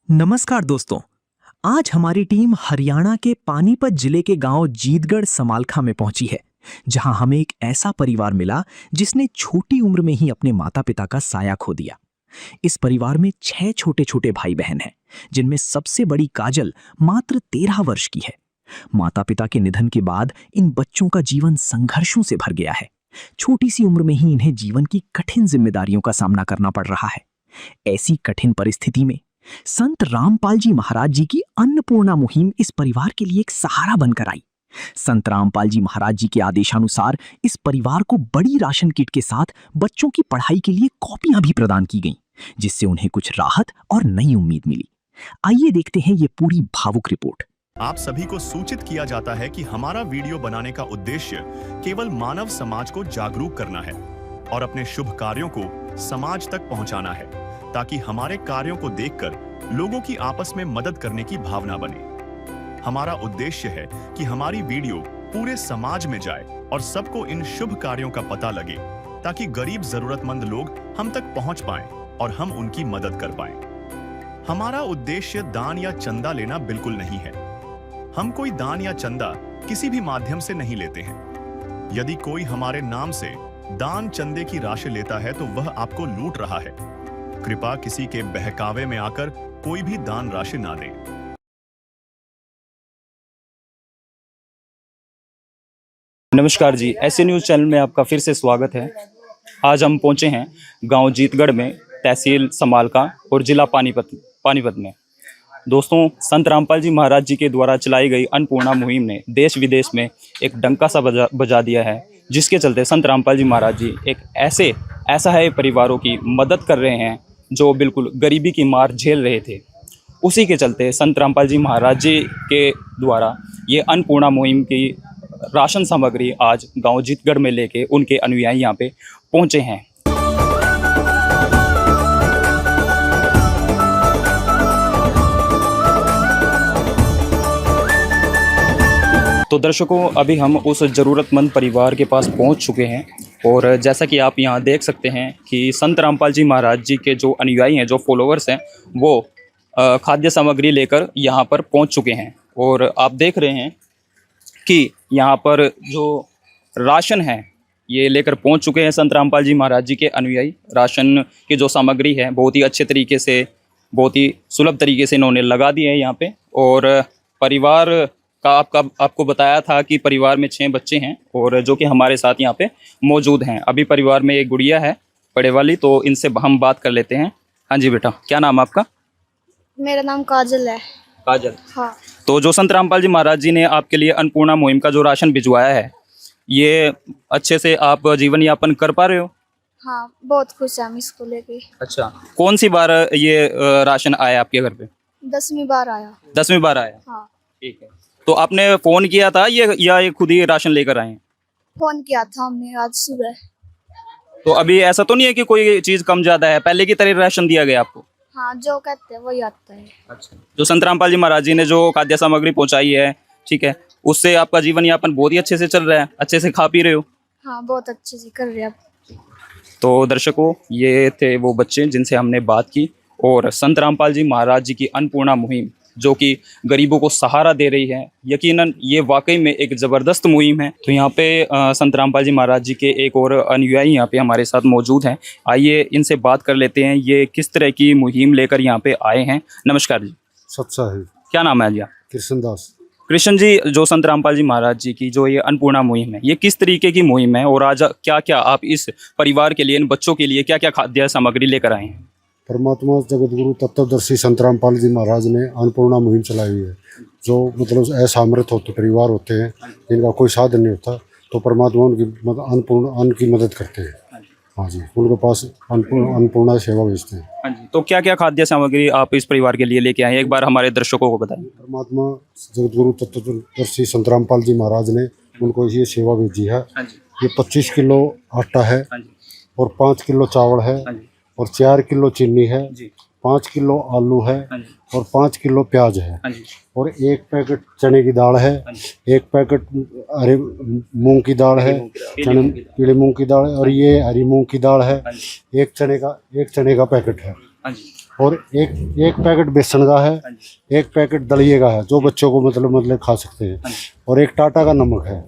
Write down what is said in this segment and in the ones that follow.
नमस्कार दोस्तों। आज हमारी टीम हरियाणा के पानीपत जिले के गांव जीतगढ़ समालखा में पहुंची है, जहां हमें एक ऐसा परिवार मिला जिसने छोटी उम्र में ही अपने माता पिता का साया खो दिया। इस परिवार में 6 छोटे छोटे भाई बहन हैं, जिनमें सबसे बड़ी काजल मात्र 13 वर्ष की है। माता पिता के निधन के बाद इन बच्चों का जीवन संघर्षों से भर गया है। छोटी सी उम्र में ही इन्हें जीवन की कठिन जिम्मेदारियों का सामना करना पड़ रहा है। ऐसी कठिन परिस्थिति में संत रामपाल जी महाराज जी की अन्नपूर्णा मुहिम इस परिवार के लिए एक सहारा बनकर आई। संत रामपाल जी महाराज जी के आदेशानुसार इस परिवार को बड़ी राशन किट के साथ बच्चों की पढ़ाई के लिए कॉपियां भी प्रदान की गईं, जिससे उन्हें कुछ राहत और नई उम्मीद मिली। आइए देखते हैं ये पूरी भावुक रिपोर्ट। आप सभी को सूचित किया जाता है कि हमारा वीडियो बनाने का उद्देश्य केवल मानव समाज को जागरूक करना है और अपने शुभ कार्यों को समाज तक पहुंचाना है, ताकि हमारे कार्यों को देखकर लोगों की आपस में मदद करने की भावना बने। हमारा उद्देश्य है कि हमारी वीडियो पूरे समाज में जाए और सबको इन शुभ कार्यों का पता लगे, ताकि गरीब जरूरतमंद लोग हम तक पहुंच पाएं और हम उनकी मदद कर पाएं। हमारा उद्देश्य दान या चंदा लेना बिल्कुल नहीं है। हम कोई दान या चंदा किसी भी माध्यम से नहीं लेते हैं। यदि कोई हमारे नाम से दान चंदे की राशि लेता है तो वह आपको लूट रहा है। कृपया किसी के बहकावे में आकर कोई भी दान राशि ना दें। नमस्कार जी, ऐसे न्यूज़ चैनल में आपका फिर से स्वागत है। आज हम पहुंचे हैं गांव जीतगढ़ में, तहसील समालखा और जिला पानीपत में। दोस्तों, संत रामपाल जी महाराज जी के द्वारा चलाई गई अन्नपूर्णा मुहिम ने देश विदेश में एक डंका सा बजा दिया है, जिसके चलते संत रामपाल जी महाराज जी एक ऐसा है परिवारों की मदद कर रहे हैं जो बिल्कुल गरीबी की मार झेल रहे थे। उसी के चलते संत रामपाल जी महाराज जी के द्वारा ये अन्नपूर्णा मुहिम की राशन सामग्री आज गांव जीतगढ़ में लेके उनके अनुयायी यहाँ पे पहुँचे हैं। तो दर्शकों, अभी हम उस ज़रूरतमंद परिवार के पास पहुंच चुके हैं और जैसा कि आप यहां देख सकते हैं कि संत रामपाल जी महाराज जी के जो अनुयायी हैं, जो फॉलोअर्स हैं, वो खाद्य सामग्री लेकर यहां पर पहुंच चुके हैं। और आप देख रहे हैं कि यहां पर जो राशन है ये लेकर पहुंच चुके हैं संत रामपाल जी महाराज जी के अनुयायी। राशन की जो सामग्री है बहुत ही अच्छे तरीके से, बहुत ही सुलभ तरीके से इन्होंने लगा दी है यहाँ पे। और परिवार का आपको बताया था कि परिवार में 6 बच्चे हैं और जो कि हमारे साथ यहाँ पे मौजूद हैं। अभी परिवार में एक गुड़िया है बड़े वाली, तो इनसे हम बात कर लेते हैं। हाँ जी बेटा, क्या नाम आपका? मेरा नाम काजल है। काजल। हाँ। तो जो संत रामपाल जी महाराज जी ने आपके लिए अन्नपूर्णा मुहिम का जो राशन भिजवाया है, ये अच्छे से आप जीवन यापन कर पा रहे हो? हाँ, बहुत खुश है हम इसको लेके। अच्छा, कौन सी बार ये राशन आया आपके घर पे? 10वीं बार आया। 10वीं बार आया? हाँ। ठीक है। तो आपने फोन किया था ये खुद ही राशन लेकर आए हैं? फोन किया था हमने आज सुबह। तो अभी ऐसा तो नहीं है कि कोई चीज कम ज्यादा है, पहले की तरह राशन दिया गया आपको? हाँ, जो कहते हैं वही आता है। अच्छा, जो संत रामपाल जी महाराज जी ने जो खाद्य सामग्री पहुंचाई है, ठीक है, उससे आपका जीवन यापन बहुत ही अच्छे से चल रहा है, अच्छे से खा पी रहे हो? हाँ, बहुत अच्छे से कर रहे हैं। तो दर्शकों, ये थे वो बच्चे जिनसे हमने बात की। और संत रामपाल जी महाराज जी की अन्नपूर्णा मुहिम जो कि गरीबों को सहारा दे रही है, यकीनन ये वाकई में एक ज़बरदस्त मुहिम है। तो यहाँ पे संत रामपाल जी महाराज जी के एक और अनुयायी यहाँ पे हमारे साथ मौजूद हैं। आइए इनसे बात कर लेते हैं, ये किस तरह की मुहिम लेकर यहाँ पे आए हैं। नमस्कार जी। सत्साहिब। क्या नाम है जी? कृष्णदास। कृष्ण जी, जो संत रामपाल जी महाराज जी की जो ये अन्नपूर्णा मुहिम है, ये किस तरीके की मुहिम है और आज क्या क्या आप इस परिवार के लिए, इन बच्चों के लिए क्या क्या खाद्य सामग्री लेकर आए हैं? परमात्मा जगतगुरु तत्वदर्शी संत रामपाल जी महाराज ने अन्नपूर्णा मुहिम चलाई हुई है। जो मतलब असामर्थ होते परिवार होते हैं, जिनका कोई साधन नहीं होता, तो परमात्मा उनकी अन्न की मदद करते हैं। हाँ जी, उनके पास अन्नपूर्णा सेवा भेजते हैं। हाँ जी, तो क्या क्या खाद्य सामग्री आप इस परिवार के लिए लेके आए हैं, एक बार हमारे दर्शकों को बताएं। परमात्मा जगतगुरु तत्वदर्शी संत रामपाल जी महाराज ने उनको ये सेवा भेजी है। ये 25 किलो आटा है और 5 किलो चावल है और 4 किलो चीनी है, 5 किलो आलू है और 5 किलो प्याज है और 1 पैकेट चने की दाल है, 1 पैकेट हरे मूंग की दाल है, पीले मूंग की दाल है और ये हरी मूंग की दाल है, एक चने का पैकेट है। और एक पैकेट बेसन का है, एक पैकेट दलिए का है जो बच्चों को मतलब खा सकते हैं, और एक टाटा का नमक है,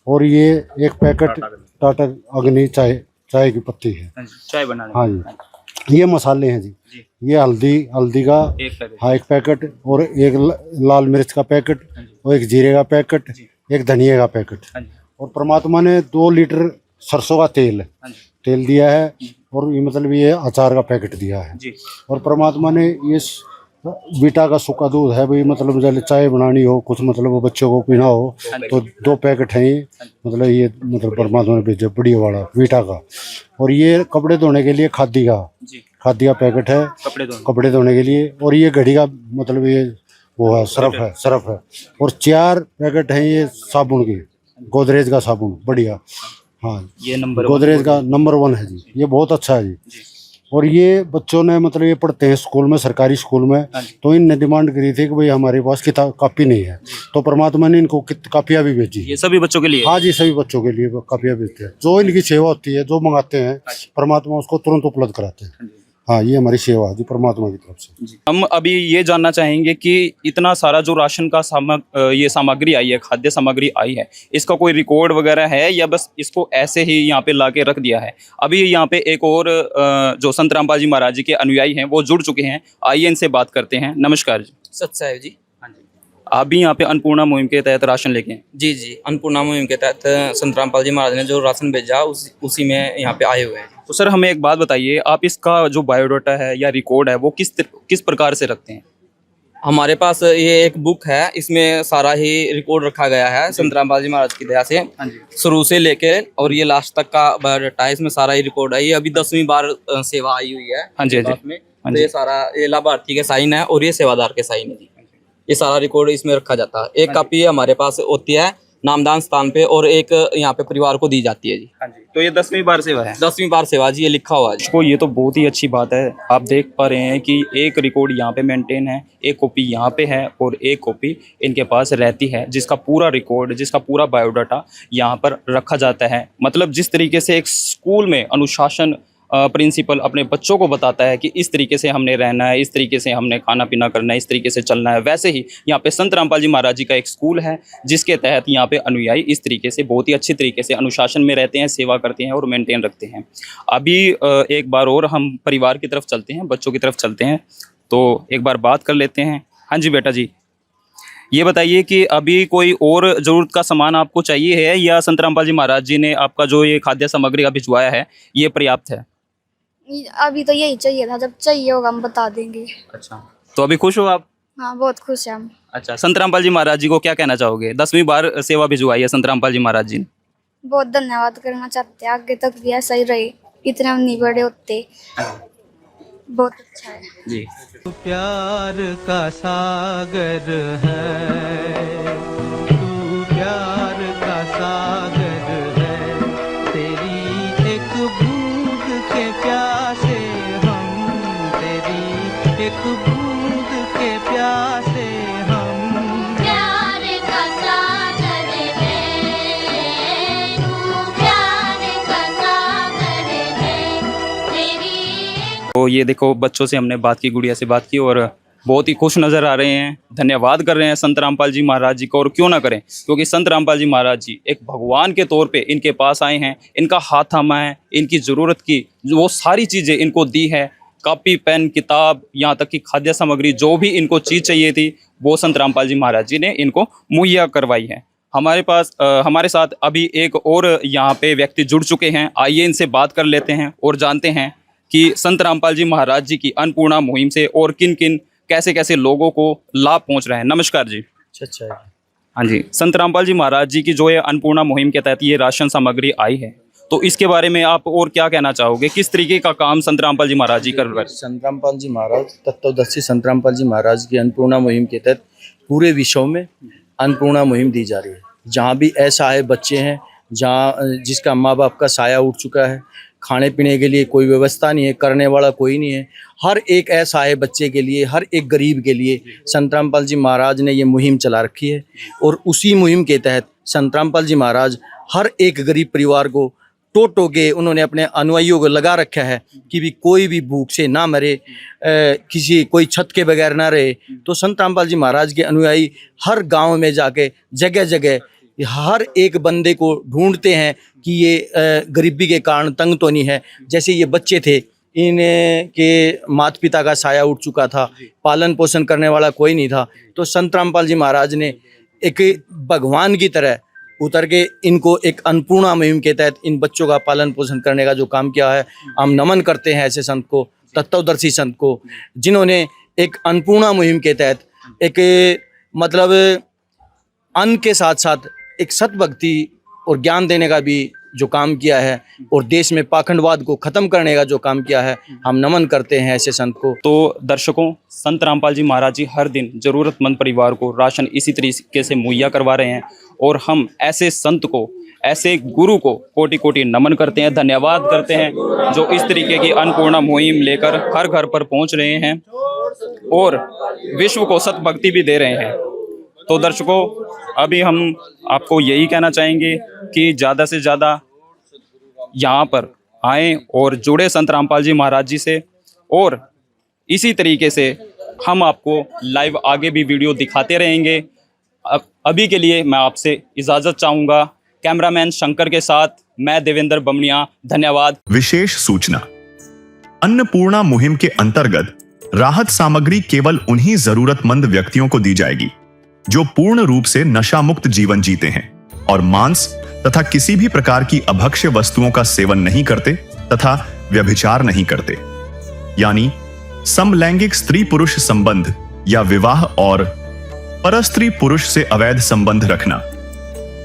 और ये एक पैकेट टाटा अग्नि चाय की पत्ती है, चाय बनाने। हाँ जी। ये मसाले हैं जी, ये हल्दी का एक पैकेट, और एक लाल मिर्च का पैकेट, और एक जीरे का पैकेट, एक धनिया का पैकेट, और परमात्मा ने 2 लीटर सरसों का तेल दिया है, और ये मतलब ये अचार का पैकेट दिया है, और परमात्मा ने ये बीटा का सूखा दूध है भाई, मतलब जब चाय बनानी हो, कुछ मतलब बच्चों को पीना हो तो 2 पैकेट हैं ये, मतलब ये मतलब परमात्मा ने भेजा बढ़िया वाला बीटा का। और ये कपड़े धोने के लिए खादी का पैकेट है, कपड़े धोने के लिए, और ये घड़ी का मतलब ये वो है सरफ है, और 4 पैकेट हैं ये साबुन के, गोदरेज का साबुन बढ़िया, हाँ ये नंबर गोदरेज का नंबर 1 है जी, ये बहुत अच्छा है जी। और ये बच्चों ने मतलब ये पढ़ते हैं स्कूल में, सरकारी स्कूल में, तो इनने डिमांड करी थी कि भाई हमारे पास किताब कापी नहीं है, तो परमात्मा ने इनको कापियाँ भी भेजी। ये सभी बच्चों के लिए? हाँ जी, सभी बच्चों के लिए कापियाँ भेजते हैं, जो इनकी सेवा होती है, जो मंगाते हैं परमात्मा उसको तुरंत उपलब्ध कराते हैं। हाँ, ये हमारी सेवा है जी परमात्मा की तरफ से। हम अभी ये जानना चाहेंगे कि इतना सारा जो राशन का ये सामग्री आई है, खाद्य सामग्री आई है, इसका कोई रिकॉर्ड वगैरह है या बस इसको ऐसे ही यहाँ पे लाके रख दिया है? अभी यहाँ पे एक और जो संत रामपाल जी महाराज जी के अनुयायी हैं वो जुड़ चुके हैं, आइए इनसे बात करते हैं। नमस्कार जी। सत साहिब जी। हाँ जी, आप भी यहाँ पे अन्नपूर्णा मुहिम के तहत राशन लेके हैं? जी जी, अन्नपूर्णा मुहिम के तहत संत रामपाल जी महाराज ने जो राशन भेजा उसी में यहाँ पे आए हुए हैं। तो सर हमें एक बात बताइए, आप इसका जो बायोडाटा है या रिकॉर्ड है वो किस प्रकार से रखते हैं? हमारे पास ये एक बुक है, इसमें सारा ही रिकॉर्ड रखा गया है संत रामपाल जी महाराज की दया से, शुरू से लेके और ये लास्ट तक का बायोडाटा है, इसमें सारा ही रिकॉर्ड है। ये अभी 10वीं बार सेवा आई हुई है। हाँ जी, में तो ये सारा ये लाभार्थी के साइन है और ये सेवादार के साइन है जी। ये सारा रिकॉर्ड इसमें रखा जाता है। एक कॉपी हमारे पास होती है नामदान स्थान पे, और एक यहाँ पे परिवार को दी जाती है जी। हाँ जी, तो ये 10वीं बार सेवा है? 10वीं बार सेवा जी, ये लिखा हुआ है जी। तो ये तो बहुत ही अच्छी बात है। आप देख पा रहे हैं कि एक रिकॉर्ड यहाँ पे मेंटेन है, एक कॉपी यहाँ पे है और एक कॉपी इनके पास रहती है, जिसका पूरा रिकॉर्ड, जिसका पूरा बायोडाटा यहाँ पर रखा जाता है। मतलब जिस तरीके से एक स्कूल में अनुशासन प्रिंसिपल अपने बच्चों को बताता है कि इस तरीके से हमने रहना है, इस तरीके से हमने खाना पीना करना है, इस तरीके से चलना है, वैसे ही यहाँ पे संत रामपाल जी महाराज जी का एक स्कूल है जिसके तहत यहाँ पे अनुयायी इस तरीके से बहुत ही अच्छी तरीके से अनुशासन में रहते हैं, सेवा करते हैं और मेंटेन रखते हैं। अभी एक बार और हम परिवार की तरफ चलते हैं, बच्चों की तरफ चलते हैं, तो एक बार बात कर लेते हैं। हाँ जी बेटा जी, ये बताइए कि अभी कोई और ज़रूरत का सामान आपको चाहिए है या संत रामपाल जी महाराज जी ने आपका जो ये खाद्य सामग्री का भिजवाया है ये पर्याप्त है? अभी तो यही चाहिए था, जब चाहिए होगा हम बता देंगे। अच्छा, तो अभी खुश हो आप? हाँ, बहुत खुश है हम। अच्छा, संत रामपाल जी महाराज जी को क्या कहना चाहोगे? 10वीं बार सेवा भिजवाई है संत रामपाल जी महाराज जी ने। बहुत धन्यवाद करना चाहते हैं, आगे तक भी ऐसा ही रहे, इतने हम नहीं बड़े होते। बहुत अच्छा है जी। प्यार का सागर है, तू प्यार का सागर है, तेरी एक बूंद के प्यासे हम, तेरी एक बूंद के प्यासे हम। प्यार का सागर है, तू प्यार का सागर है, तेरी। तो ये देखो, बच्चों से हमने बात की, गुड़िया से बात की और बहुत ही खुश नज़र आ रहे हैं, धन्यवाद कर रहे हैं संत रामपाल जी महाराज जी को। और क्यों ना करें, क्योंकि संत रामपाल जी महाराज जी एक भगवान के तौर पे इनके पास आए हैं, इनका हाथ थामा है, इनकी ज़रूरत की वो सारी चीज़ें इनको दी है, कॉपी पेन किताब, यहाँ तक कि खाद्य सामग्री, जो भी इनको चीज़ चाहिए थी वो संत रामपाल जी महाराज जी ने इनको मुहैया करवाई है। हमारे साथ अभी एक और यहाँ पे व्यक्ति जुड़ चुके हैं, आइए इनसे बात कर लेते हैं और जानते हैं कि संत रामपाल जी महाराज जी की अन्नपूर्णा मुहिम से और किन किन कैसे कैसे लोगों को लाभ पहुंच रहे हैं। नमस्कार जी। अच्छा। हाँ जी, संत रामपाल जी महाराज जी की जो ये अन्नपूर्णा मुहिम के तहत ये राशन सामग्री आई है, तो इसके बारे में आप और क्या कहना चाहोगे? किस तरीके का काम संत रामपाल जी महाराज जी कर रहे हैं? संत रामपाल जी महाराज, तत्वदर्शी संत रामपाल जी महाराज की अन्नपूर्णा मुहिम के तहत पूरे विश्व में अन्नपूर्णा मुहिम दी जा रही है। जहाँ भी ऐसा है बच्चे हैं जहाँ जिसका माँ बाप का साया उठ चुका है, खाने पीने के लिए कोई व्यवस्था नहीं है, करने वाला कोई नहीं है, हर एक ऐसा है बच्चे के लिए, हर एक गरीब के लिए संत रामपाल जी महाराज ने ये मुहिम चला रखी है। और उसी मुहिम के तहत संत रामपाल जी महाराज हर एक गरीब परिवार को टोटो के उन्होंने अपने अनुयायियों को लगा रखा है कि भी कोई भी भूख से ना मरे, किसी कोई छत के बगैर ना रहे। तो संत रामपाल जी महाराज के अनुयायी हर गांव में जाके जगह जगह हर एक बंदे को ढूंढते हैं कि ये गरीबी के कारण तंग तो नहीं है। जैसे ये बच्चे थे, इनके माता पिता का साया उठ चुका था, पालन पोषण करने वाला कोई नहीं था। तो संत रामपाल जी महाराज ने एक भगवान की तरह उतर के इनको एक अन्नपूर्णा मुहिम के तहत इन बच्चों का पालन पोषण करने का जो काम किया है, हम नमन करते हैं ऐसे संत को, तत्वदर्शी संत को, जिन्होंने एक अन्नपूर्णा मुहिम के तहत एक मतलब अन्न के साथ साथ एक सतभक्ति और ज्ञान देने का भी जो काम किया है और देश में पाखंडवाद को खत्म करने का जो काम किया है, हम नमन करते हैं ऐसे संत को। तो दर्शकों, संत रामपाल जी महाराज जी हर दिन ज़रूरतमंद परिवार को राशन इसी तरीके से मुहैया करवा रहे हैं और हम ऐसे संत को, ऐसे गुरु को कोटि कोटि नमन करते हैं, धन्यवाद करते हैं, जो इस तरीके की अन्नपूर्णा मुहिम लेकर हर घर पर पहुंच रहे हैं और विश्व को सतभक्ति भी दे रहे हैं। तो दर्शकों, अभी हम आपको यही कहना चाहेंगे कि ज़्यादा से ज़्यादा यहाँ पर आएँ और जुड़े संत रामपाल जी महाराज जी से, और इसी तरीके से हम आपको लाइव आगे भी वीडियो दिखाते रहेंगे। अभी के लिए मैं आपसे इजाज़त चाहूँगा। कैमरामैन शंकर के साथ मैं देवेंद्र बमनिया, धन्यवाद। विशेष सूचना, अन्नपूर्णा मुहिम के अंतर्गत राहत सामग्री केवल उन्हीं जरूरतमंद व्यक्तियों को दी जाएगी जो पूर्ण रूप से नशा मुक्त जीवन जीते हैं और मांस तथा किसी भी प्रकार की अभक्ष्य वस्तुओं का सेवन नहीं करते तथा व्यभिचार नहीं करते, यानी समलैंगिक स्त्री पुरुष संबंध या विवाह और परस्त्री पुरुष से अवैध संबंध रखना।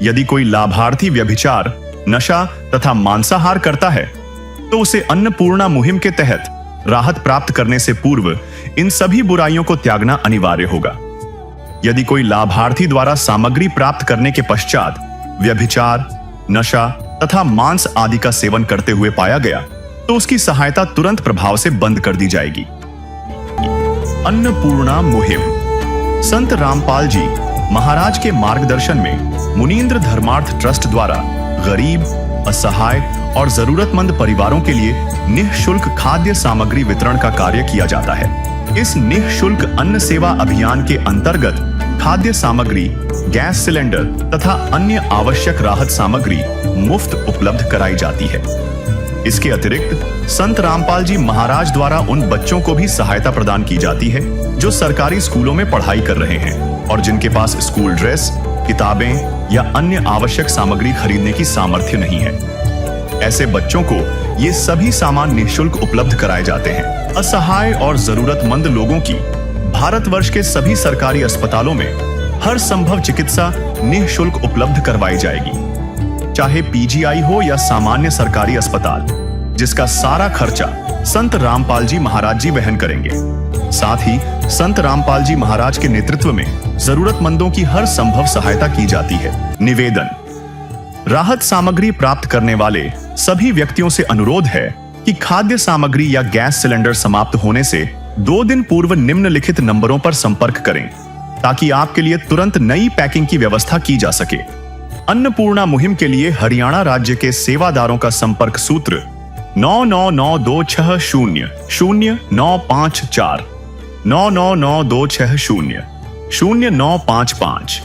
यदि कोई लाभार्थी व्यभिचार, नशा तथा मांसाहार करता है तो उसे अन्नपूर्णा मुहिम के तहत राहत प्राप्त करने से पूर्व इन सभी बुराइयों को त्यागना अनिवार्य होगा। यदि कोई लाभार्थी द्वारा सामग्री प्राप्त करने के पश्चात व्यभिचार, नशा तथा मांस आदि का सेवन करते हुए पाया गया तो उसकी सहायता तुरंत प्रभाव से बंद कर दी जाएगी। अन्नपूर्णा मुहिम संत रामपाल जी महाराज के मार्गदर्शन में मुनींद्र धर्मार्थ ट्रस्ट द्वारा गरीब, असहाय और जरूरतमंद परिवारों के लिए निःशुल्क खाद्य सामग्री वितरण का कार्य किया जाता है। इस निःशुल्क अन्न सेवा अभियान के अंतर्गत खाद्य सामग्री, गैस सिलेंडर तथा अन्य आवश्यक राहत सामग्री मुफ्त उपलब्ध कराई जाती है। इसके अतिरिक्त संत रामपाल जी महाराज द्वारा उन बच्चों को भी सहायता प्रदान की जाती है जो सरकारी स्कूलों में पढ़ाई कर रहे हैं और जिनके पास स्कूल ड्रेस, किताबें या अन्य आवश्यक सामग्री खरीदने की सामर्थ्य नहीं है। ऐसे बच्चों को ये सभी सामान निःशुल्क उपलब्ध कराए जाते हैं। असहाय और जरूरतमंद लोगों की भारतवर्ष के सभी सरकारी अस्पतालों में हर संभव चिकित्सा निःशुल्क उपलब्ध करवाई जाएगी, चाहे पीजीआई हो या सामान्य सरकारी अस्पताल, जिसका सारा खर्चा संत रामपाल जी महाराज जी वहन करेंगे। साथ ही संत रामपाल जी महाराज के नेतृत्व में जरूरतमंदों की हर संभव सहायता की जाती है। निवेदन, राहत सामग्री प्राप्त करने वाले सभी व्यक्तियों से अनुरोध है कि खाद्य सामग्री या गैस सिलेंडर समाप्त होने से 2 दिन पूर्व निम्नलिखित नंबरों पर संपर्क करें ताकि आपके लिए तुरंत नई पैकिंग की व्यवस्था की जा सके। अन्नपूर्णा मुहिम के लिए हरियाणा राज्य के सेवादारों का संपर्क सूत्र 9992600954 9992600955।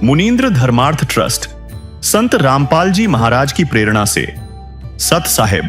मुनींद्र धर्मार्थ ट्रस्ट संत रामपाल जी महाराज की प्रेरणा से सत साहिब